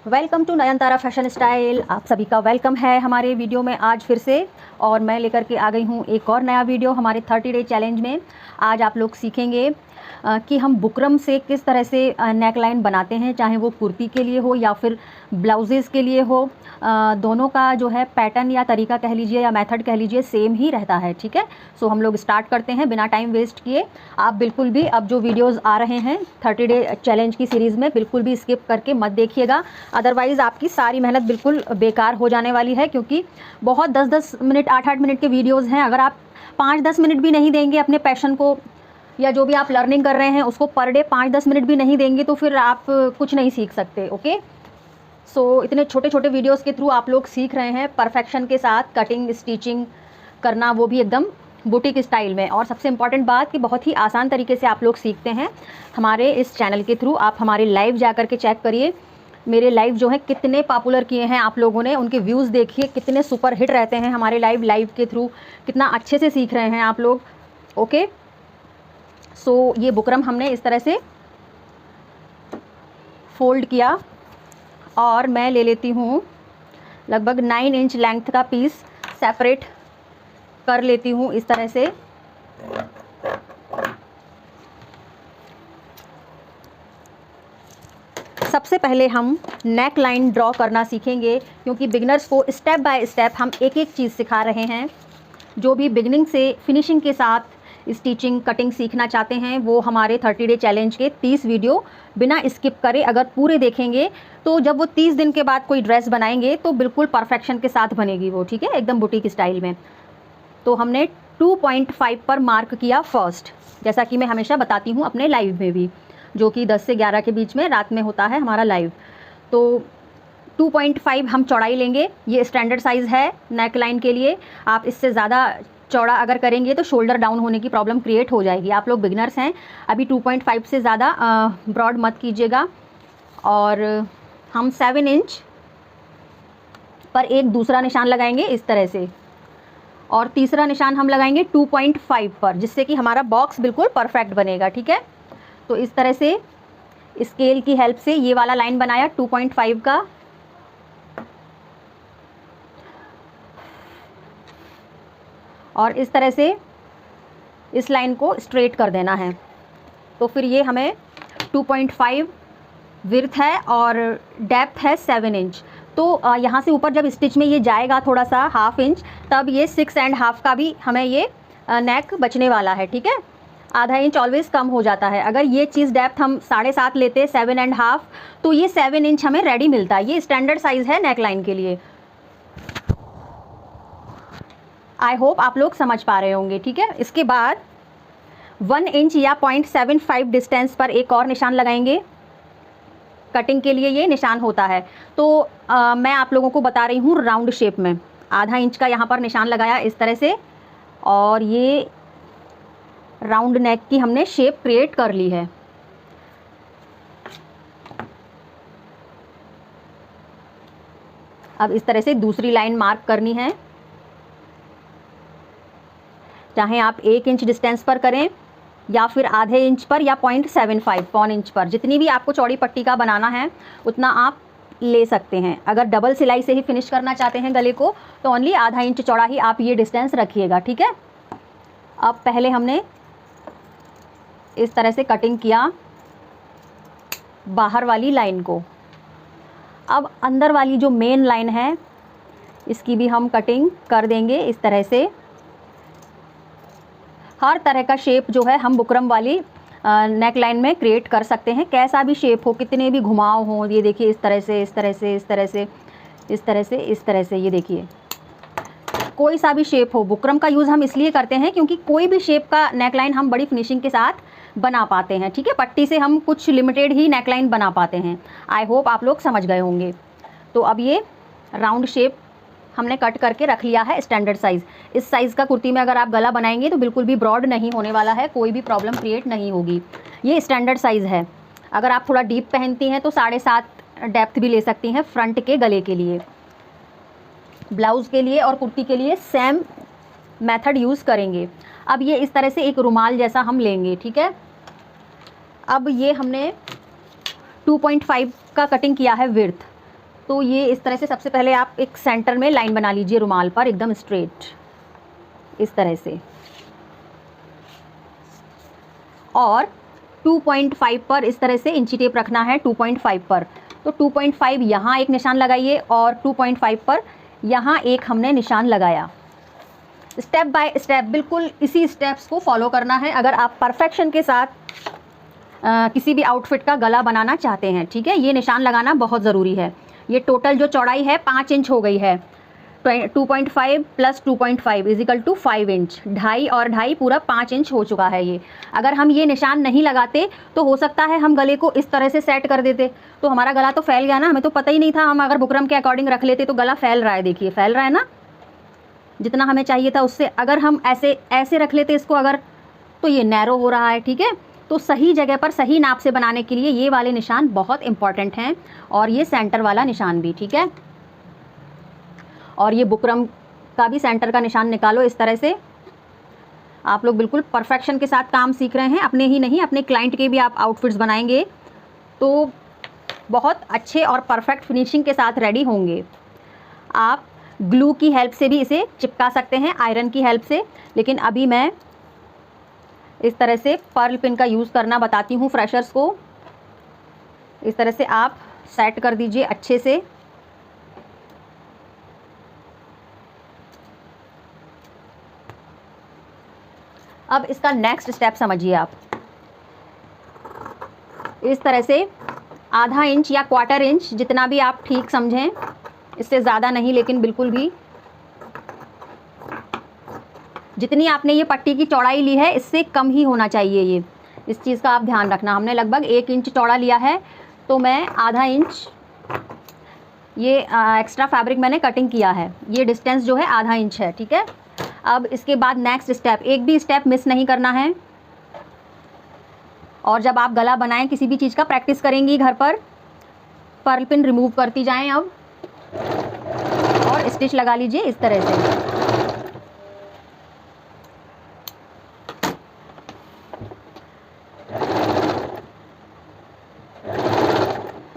Welcome to Nayanthara fashion style. आप सभी का वेलकम है हमारे वीडियो में आज फिर से। और मैं लेकर के आ गई हूँ एक और नया वीडियो हमारे 30 डे चैलेंज में। आज आप लोग सीखेंगे कि हम बुकरम से किस तरह से नेक लाइन बनाते हैं, चाहे वो कुर्ती के लिए हो या फिर ब्लाउजेज़ के लिए हो। दोनों का जो है पैटर्न या तरीका कह लीजिए या मेथड कह लीजिए सेम ही रहता है। ठीक है, सो हम लोग स्टार्ट करते हैं बिना टाइम वेस्ट किए। आप बिल्कुल भी अब जो वीडियोस आ रहे हैं 30 डे चैलेंज की सीरीज़ में बिल्कुल भी स्किप करके मत देखिएगा, अदरवाइज़ आपकी सारी मेहनत बिल्कुल बेकार हो जाने वाली है। क्योंकि बहुत 10-10 मिनट 8-8 मिनट के वीडियोज़ हैं। अगर आप 5-10 मिनट भी नहीं देंगे अपने पैशन को या जो भी आप लर्निंग कर रहे हैं उसको पर डे 5-10 मिनट भी नहीं देंगे तो फिर आप कुछ नहीं सीख सकते। ओके, सो इतने छोटे छोटे वीडियोस के थ्रू आप लोग सीख रहे हैं परफेक्शन के साथ कटिंग स्टिचिंग करना, वो भी एकदम बुटीक स्टाइल में। और सबसे इम्पॉर्टेंट बात कि बहुत ही आसान तरीके से आप लोग सीखते हैं हमारे इस चैनल के थ्रू। आप हमारे लाइव जा कर के चेक करिए, मेरे लाइव जो है कितने पॉपुलर किए हैं आप लोगों ने, उनके व्यूज़ देखिए कितने सुपर हिट रहते हैं हमारे लाइव के थ्रू, कितना अच्छे से सीख रहे हैं आप लोग। ओके, सो ये बुकरम हमने इस तरह से फोल्ड किया और मैं ले लेती हूँ लगभग 9 इंच लेंथ का पीस, सेपरेट कर लेती हूँ इस तरह से। सबसे पहले हम नेक लाइन ड्रॉ करना सीखेंगे, क्योंकि बिगनर्स को स्टेप बाय स्टेप हम एक एक चीज़ सिखा रहे हैं। जो भी बिगनिंग से फिनिशिंग के साथ स्टिचिंग कटिंग सीखना चाहते हैं वो हमारे 30 डे चैलेंज के 30 वीडियो बिना स्किप करे अगर पूरे देखेंगे तो जब वो 30 दिन के बाद कोई ड्रेस बनाएंगे तो बिल्कुल परफेक्शन के साथ बनेगी वो। ठीक है, एकदम बुटीक स्टाइल में। तो हमने 2.5 पर मार्क किया फर्स्ट, जैसा कि मैं हमेशा बताती हूँ अपने लाइव में भी, जो कि 10 से 11 के बीच में रात में होता है हमारा लाइव। तो 2.5 हम चौड़ाई लेंगे, ये स्टैंडर्ड साइज़ है नेक लाइन के लिए। आप इससे ज़्यादा चौड़ा अगर करेंगे तो शोल्डर डाउन होने की प्रॉब्लम क्रिएट हो जाएगी। आप लोग बिगनर्स हैं, अभी 2.5 से ज़्यादा ब्रॉड मत कीजिएगा। और हम 7 इंच पर एक दूसरा निशान लगाएंगे इस तरह से, और तीसरा निशान हम लगाएंगे 2.5 पर, जिससे कि हमारा बॉक्स बिल्कुल परफेक्ट बनेगा। ठीक है, तो इस तरह से स्केल की हेल्प से ये वाला लाइन बनाया 2.5 का। और इस तरह से इस लाइन को स्ट्रेट कर देना है। तो फिर ये हमें 2.5 विड्थ है और डेप्थ है 7 इंच। तो यहाँ से ऊपर जब स्टिच में ये जाएगा थोड़ा सा ½ इंच, तब ये 6.5 का भी हमें ये नेक बचने वाला है। ठीक है, ½ इंच ऑलवेज कम हो जाता है। अगर ये चीज़ डेप्थ हम 7.5 लेते 7.5, तो ये 7 इंच हमें रेडी मिलता है। ये स्टैंडर्ड साइज़ है नेक लाइन के लिए। आई होप आप लोग समझ पा रहे होंगे। ठीक है, इसके बाद 1 इंच या 0.75 डिस्टेंस पर एक और निशान लगाएंगे। कटिंग के लिए ये निशान होता है। तो मैं आप लोगों को बता रही हूँ राउंड शेप में। ½ इंच का यहाँ पर निशान लगाया इस तरह से, और ये राउंड नेक की हमने शेप क्रिएट कर ली है। अब इस तरह से दूसरी लाइन मार्क करनी है, चाहे आप 1 इंच डिस्टेंस पर करें या फिर ½ इंच पर या 0.75 पौन इंच पर, जितनी भी आपको चौड़ी पट्टी का बनाना है उतना आप ले सकते हैं। अगर डबल सिलाई से ही फिनिश करना चाहते हैं गले को तो ओनली ½ इंच चौड़ा ही आप ये डिस्टेंस रखिएगा। ठीक है, अब पहले हमने इस तरह से कटिंग किया बाहर वाली लाइन को। अब अंदर वाली जो मेन लाइन है इसकी भी हम कटिंग कर देंगे इस तरह से। हर तरह का शेप जो है हम बुकरम वाली नेक लाइन में क्रिएट कर सकते हैं, कैसा भी शेप हो, कितने भी घुमाव हो। ये देखिए इस तरह से इस तरह से इस तरह से इस तरह से इस तरह से, ये देखिए कोई सा भी शेप हो। बुकरम का यूज़ हम इसलिए करते हैं क्योंकि कोई भी शेप का नेक लाइन हम बड़ी फिनिशिंग के साथ बना पाते हैं। ठीक है, पट्टी से हम कुछ लिमिटेड ही नेक लाइन बना पाते हैं। आई होप आप लोग समझ गए होंगे। तो अब ये राउंड शेप हमने कट करके रख लिया है स्टैंडर्ड साइज़। इस साइज़ का कुर्ती में अगर आप गला बनाएंगे तो बिल्कुल भी ब्रॉड नहीं होने वाला है, कोई भी प्रॉब्लम क्रिएट नहीं होगी। ये स्टैंडर्ड साइज़ है। अगर आप थोड़ा डीप पहनती हैं तो 7.5 डेप्थ भी ले सकती हैं फ्रंट के गले के लिए। ब्लाउज़ के लिए और कुर्ती के लिए सेम मेथड यूज़ करेंगे। अब ये इस तरह से एक रुमाल जैसा हम लेंगे। ठीक है, अब ये हमने 2.5 का कटिंग किया है विड्थ, तो ये इस तरह से सबसे पहले आप एक सेंटर में लाइन बना लीजिए रुमाल पर एकदम स्ट्रेट इस तरह से, और 2.5 पर इस तरह से इंची टेप रखना है 2.5 पर। तो 2.5 यहाँ एक निशान लगाइए और 2.5 पर यहाँ एक हमने निशान लगाया। स्टेप बाय स्टेप बिल्कुल इसी स्टेप्स को फॉलो करना है अगर आप परफेक्शन के साथ किसी भी आउटफिट का गला बनाना चाहते हैं। ठीक है, ये निशान लगाना बहुत ज़रूरी है। ये टोटल जो चौड़ाई है 5 इंच हो गई है। 2.5 + 2.5 = 5 इंच। 2.5 और 2.5 पूरा 5 इंच हो चुका है ये। अगर हम ये निशान नहीं लगाते तो हो सकता है हम गले को इस तरह से सेट कर देते, तो हमारा गला तो फैल गया ना, हमें तो पता ही नहीं था। हम अगर बुकरम के अकॉर्डिंग रख लेते तो गला फैल रहा है, देखिए फैल रहा है ना, जितना हमें चाहिए था उससे। अगर हम ऐसे रख लेते इसको अगर, तो ये नैरो हो रहा है। ठीक है, तो सही जगह पर सही नाप से बनाने के लिए ये वाले निशान बहुत इंपॉर्टेंट हैं, और ये सेंटर वाला निशान भी। ठीक है, और ये बुकरम का भी सेंटर का निशान निकालो इस तरह से। आप लोग बिल्कुल परफेक्शन के साथ काम सीख रहे हैं, अपने ही नहीं अपने क्लाइंट के भी आप आउटफिट्स बनाएंगे तो बहुत अच्छे और परफेक्ट फिनिशिंग के साथ रेडी होंगे। आप ग्लू की हेल्प से भी इसे चिपका सकते हैं, आयरन की हेल्प से, लेकिन अभी मैं इस तरह से पर्ल पिन का यूज़ करना बताती हूँ फ्रेशर्स को। इस तरह से आप सेट कर दीजिए अच्छे से। अब इसका नेक्स्ट स्टेप समझिए आप। इस तरह से आधा इंच या 1/4 इंच, जितना भी आप ठीक समझें, इससे ज़्यादा नहीं, लेकिन बिल्कुल भी जितनी आपने ये पट्टी की चौड़ाई ली है इससे कम ही होना चाहिए ये। इस चीज़ का आप ध्यान रखना। हमने लगभग 1 इंच चौड़ा लिया है, तो मैं आधा इंच ये एक्स्ट्रा फैब्रिक मैंने कटिंग किया है। ये डिस्टेंस जो है आधा इंच है। ठीक है, अब इसके बाद नेक्स्ट स्टेप, एक भी स्टेप मिस नहीं करना है। और जब आप गला बनाएं, किसी भी चीज़ का प्रैक्टिस करेंगी घर पर, पर्ल पिन रिमूव करती जाएं अब, और स्टिच लगा लीजिए इस तरह से।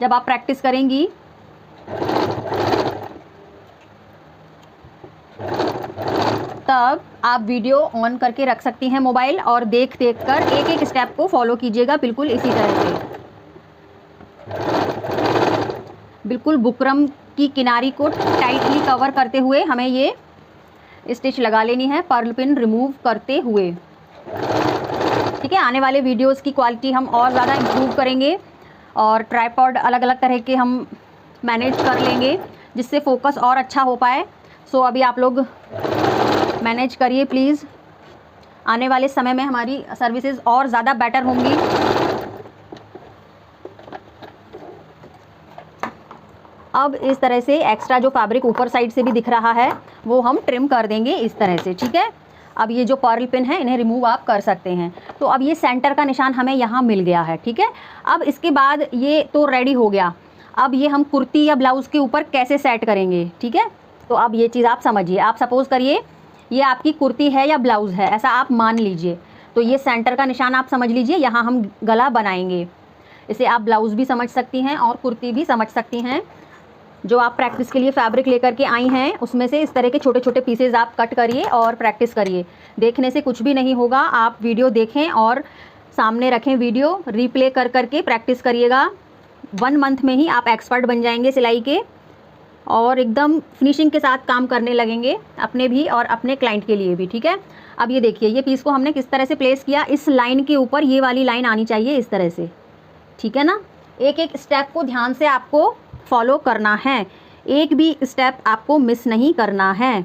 जब आप प्रैक्टिस करेंगी तब आप वीडियो ऑन करके रख सकती हैं मोबाइल, और देख कर एक एक स्टेप को फॉलो कीजिएगा बिल्कुल इसी तरह से। बिल्कुल बुकरम की किनारी को टाइटली कवर करते हुए हमें ये स्टिच लगा लेनी है, पर्ल पिन रिमूव करते हुए। ठीक है, आने वाले वीडियोस की क्वालिटी हम और ज़्यादा इम्प्रूव करेंगे, और ट्राइपॉड अलग अलग तरह के हम मैनेज कर लेंगे जिससे फोकस और अच्छा हो पाए। सो अभी आप लोग मैनेज करिए प्लीज़। आने वाले समय में हमारी सर्विसेज और ज़्यादा बेटर होंगी। अब इस तरह से एक्स्ट्रा जो फैब्रिक ऊपर साइड से भी दिख रहा है वो हम ट्रिम कर देंगे इस तरह से। ठीक है, अब ये जो पर्ल पिन है इन्हें रिमूव आप कर सकते हैं। तो अब ये सेंटर का निशान हमें यहाँ मिल गया है। ठीक है, अब इसके बाद ये तो रेडी हो गया। अब ये हम कुर्ती या ब्लाउज़ के ऊपर कैसे सेट करेंगे। ठीक है, तो अब ये चीज़ आप समझिए। आप सपोज़ करिए ये आपकी कुर्ती है या ब्लाउज़ है, ऐसा आप मान लीजिए। तो ये सेंटर का निशान आप समझ लीजिए, यहाँ हम गला बनाएंगे। इसे आप ब्लाउज़ भी समझ सकती हैं और कुर्ती भी समझ सकती हैं। जो आप प्रैक्टिस के लिए फैब्रिक लेकर के आई हैं उसमें से इस तरह के छोटे छोटे पीसेज आप कट करिए और प्रैक्टिस करिए। देखने से कुछ भी नहीं होगा, आप वीडियो देखें और सामने रखें वीडियो, रिप्ले कर करके प्रैक्टिस करिएगा। 1 मंथ में ही आप एक्सपर्ट बन जाएंगे सिलाई के, और एकदम फिनिशिंग के साथ काम करने लगेंगे अपने भी और अपने क्लाइंट के लिए भी। ठीक है, अब ये देखिए, ये पीस को हमने किस तरह से प्लेस किया। इस लाइन के ऊपर ये वाली लाइन आनी चाहिए इस तरह से। ठीक है ना, एक एक स्टेप को ध्यान से आपको फॉलो करना है, एक भी स्टेप आपको मिस नहीं करना है।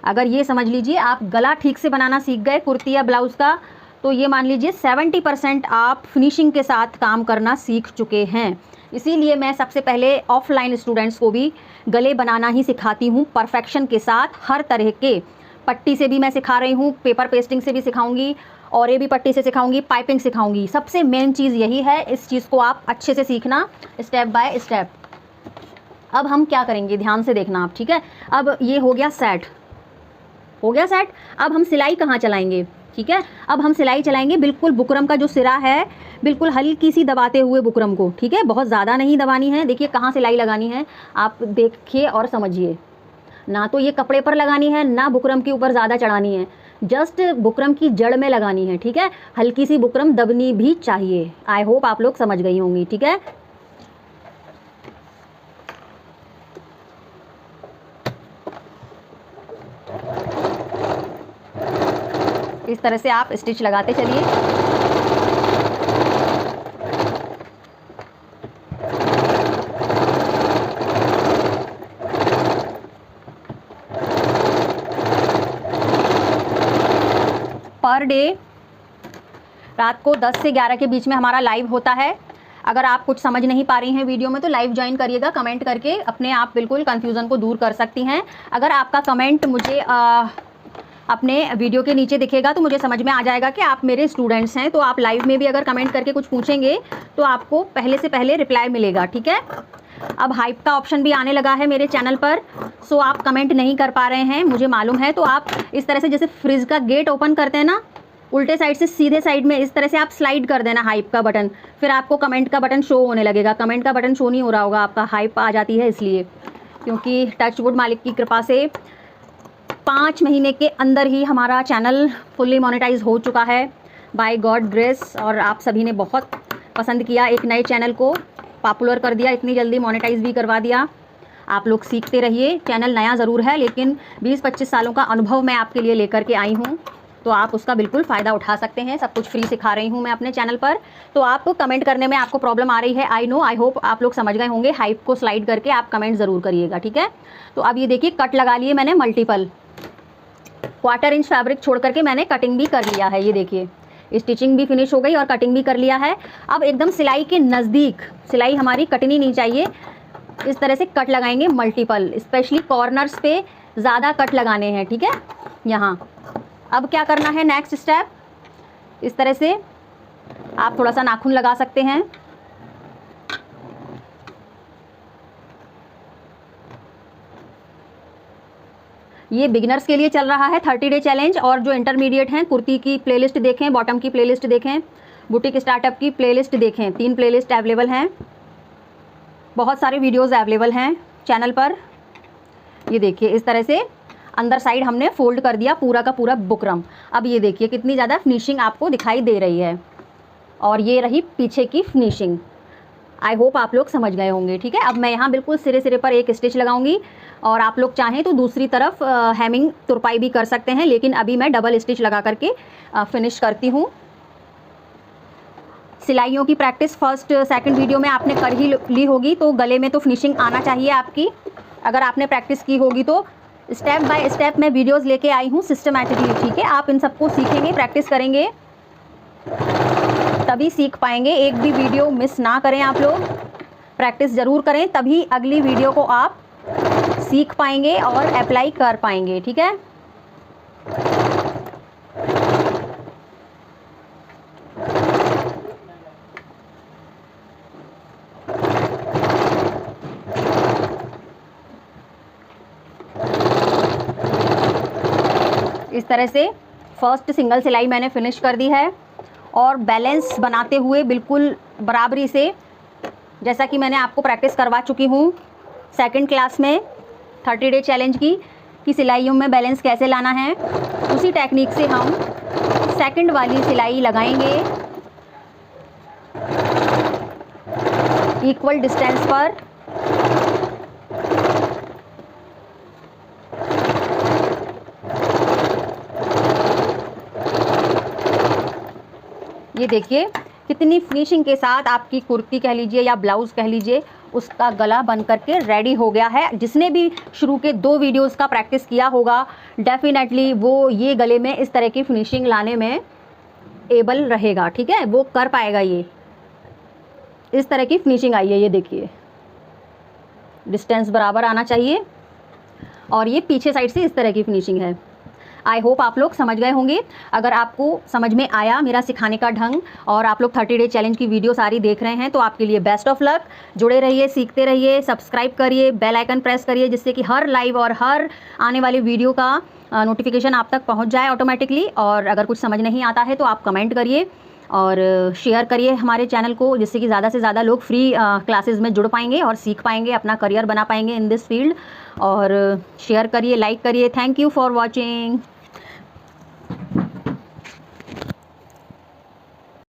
अगर ये समझ लीजिए आप गला ठीक से बनाना सीख गए कुर्ती या ब्लाउज़ का, तो ये मान लीजिए 70% आप फिनिशिंग के साथ काम करना सीख चुके हैं। इसीलिए मैं सबसे पहले ऑफलाइन स्टूडेंट्स को भी गले बनाना ही सिखाती हूँ परफेक्शन के साथ। हर तरह के पट्टी से भी मैं सिखा रही हूँ, पेपर पेस्टिंग से भी सिखाऊंगी, और ये भी पट्टी से सिखाऊंगी, पाइपिंग सिखाऊंगी। सबसे मेन चीज़ यही है, इस चीज़ को आप अच्छे से सीखना स्टेप बाय स्टेप। अब हम क्या करेंगे, ध्यान से देखना आप। ठीक है, अब ये हो गया सेट, हो गया सेट। अब हम सिलाई कहाँ चलाएंगे। ठीक है। अब हम सिलाई चलाएंगे बिल्कुल बुकरम का जो सिरा है बिल्कुल हल्की सी दबाते हुए बुकरम को, ठीक है, बहुत ज़्यादा नहीं दबानी है। देखिए कहाँ सिलाई लगानी है, आप देखिए और समझिए। ना तो ये कपड़े पर लगानी है, ना बुकरम के ऊपर ज़्यादा चढ़ानी है, जस्ट बुकरम की जड़ में लगानी है, ठीक है। हल्की सी बुकरम दबनी भी चाहिए। आई होप आप लोग समझ गई होंगी, ठीक है। इस तरह से आप स्टिच लगाते चलिए। पर डे रात को 10 से 11 के बीच में हमारा लाइव होता है। अगर आप कुछ समझ नहीं पा रही हैं वीडियो में तो लाइव ज्वाइन करिएगा, कमेंट करके अपने आप बिल्कुल कन्फ्यूज़न को दूर कर सकती हैं। अगर आपका कमेंट मुझे अपने वीडियो के नीचे दिखेगा तो मुझे समझ में आ जाएगा कि आप मेरे स्टूडेंट्स हैं। तो आप लाइव में भी अगर कमेंट करके कुछ पूछेंगे तो आपको पहले से पहले रिप्लाई मिलेगा, ठीक है। अब हाइप का ऑप्शन भी आने लगा है मेरे चैनल पर। सो आप कमेंट नहीं कर पा रहे हैं, मुझे मालूम है। तो आप इस तरह से जैसे फ्रिज का गेट ओपन करते हैं ना, उल्टे साइड से सीधे साइड में इस तरह से आप स्लाइड कर देना हाइप का बटन, फिर आपको कमेंट का बटन शो होने लगेगा। कमेंट का बटन शो नहीं हो रहा होगा आपका, हाइप आ जाती है इसलिए, क्योंकि टचवुड मालिक की कृपा से 5 महीने के अंदर ही हमारा चैनल फुल्ली मोनेटाइज हो चुका है बाय गॉड ग्रेस। और आप सभी ने बहुत पसंद किया, एक नए चैनल को पॉपुलर कर दिया, इतनी जल्दी मोनेटाइज भी करवा दिया। आप लोग सीखते रहिए। चैनल नया ज़रूर है लेकिन 20-25 सालों का अनुभव मैं आपके लिए लेकर के आई हूँ, तो आप उसका बिल्कुल फ़ायदा उठा सकते हैं। सब कुछ फ्री सिखा रही हूँ मैं अपने चैनल पर। तो आप कमेंट करने में आपको प्रॉब्लम आ रही है, आई नो, आई होप आप लोग समझ गए होंगे। हाइप को स्लाइड करके आप कमेंट ज़रूर करिएगा, ठीक है। तो अब ये देखिए कट लगा लिए मैंने मल्टीपल, 1/4 इंच फैब्रिक छोड़ करके मैंने कटिंग भी कर लिया है। ये देखिए स्टिचिंग भी फिनिश हो गई और कटिंग भी कर लिया है। अब एकदम सिलाई के नज़दीक, सिलाई हमारी कटनी नहीं चाहिए, इस तरह से कट लगाएंगे मल्टीपल, स्पेशली कॉर्नर्स पे ज़्यादा कट लगाने हैं, ठीक है। यहाँ अब क्या करना है, नेक्स्ट स्टेप, इस तरह से आप थोड़ा सा नाखून लगा सकते हैं। ये बिगिनर्स के लिए चल रहा है 30 डे चैलेंज, और जो इंटरमीडिएट हैं कुर्ती की प्लेलिस्ट देखें, बॉटम की प्लेलिस्ट देखें, बुटीक स्टार्टअप की प्लेलिस्ट देखें। 3 प्लेलिस्ट अवेलेबल हैं, बहुत सारे वीडियोस अवेलेबल हैं चैनल पर। ये देखिए इस तरह से अंदर साइड हमने फोल्ड कर दिया पूरा का पूरा बुकरम। अब ये देखिए कितनी ज़्यादा फिनिशिंग आपको दिखाई दे रही है, और ये रही पीछे की फिनिशिंग। आई होप आप लोग समझ गए होंगे, ठीक है। अब मैं यहाँ बिल्कुल सिरे सिरे पर एक स्टिच लगाऊंगी, और आप लोग चाहें तो दूसरी तरफ हेमिंग तुरपाई भी कर सकते हैं, लेकिन अभी मैं डबल स्टिच लगा करके फिनिश करती हूँ। सिलाइयों की प्रैक्टिस फर्स्ट सेकंड वीडियो में आपने कर ही ली होगी, तो गले में तो फिनिशिंग आना चाहिए आपकी। अगर आपने प्रैक्टिस की होगी तो स्टेप बाय स्टेप मैं वीडियोस लेके आई हूँ सिस्टमैटिकली, ठीक है। आप इन सबको सीखेंगे, प्रैक्टिस करेंगे तभी सीख पाएंगे। एक भी वीडियो मिस ना करें आप लोग, प्रैक्टिस ज़रूर करें, तभी अगली वीडियो को आप सीख पाएंगे और अप्लाई कर पाएंगे, ठीक है। इस तरह से फर्स्ट सिंगल सिलाई मैंने फिनिश कर दी है, और बैलेंस बनाते हुए बिल्कुल बराबरी से, जैसा कि मैंने आपको प्रैक्टिस करवा चुकी हूँ सेकंड क्लास में 30 डे चैलेंज की, कि सिलाइयों में बैलेंस कैसे लाना है, उसी टेक्निक से हम सेकंड वाली सिलाई लगाएंगे इक्वल डिस्टेंस पर। ये देखिए कितनी फिनिशिंग के साथ आपकी कुर्ती कह लीजिए या ब्लाउज़ कह लीजिए, उसका गला बन करके रेडी हो गया है। जिसने भी शुरू के 2 वीडियोस का प्रैक्टिस किया होगा, डेफिनेटली वो ये गले में इस तरह की फिनिशिंग लाने में एबल रहेगा, ठीक है, वो कर पाएगा। ये इस तरह की फिनिशिंग आई है, ये देखिए डिस्टेंस बराबर आना चाहिए, और ये पीछे साइड से इस तरह की फिनिशिंग है। आई होप आप लोग समझ गए होंगे। अगर आपको समझ में आया मेरा सिखाने का ढंग और आप लोग 30 डे चैलेंज की वीडियो सारी देख रहे हैं तो आपके लिए बेस्ट ऑफ लक। जुड़े रहिए, सीखते रहिए, सब्सक्राइब करिए, बेल आइकन प्रेस करिए, जिससे कि हर लाइव और हर आने वाली वीडियो का नोटिफिकेशन आप तक पहुंच जाए ऑटोमेटिकली। और अगर कुछ समझ नहीं आता है तो आप कमेंट करिए और शेयर करिए हमारे चैनल को, जिससे कि ज़्यादा से ज़्यादा लोग फ्री क्लासेस में जुड़ पाएंगे और सीख पाएंगे, अपना करियर बना पाएंगे इन दिस फील्ड। और शेयर करिए, लाइक करिए। Thank you for watching.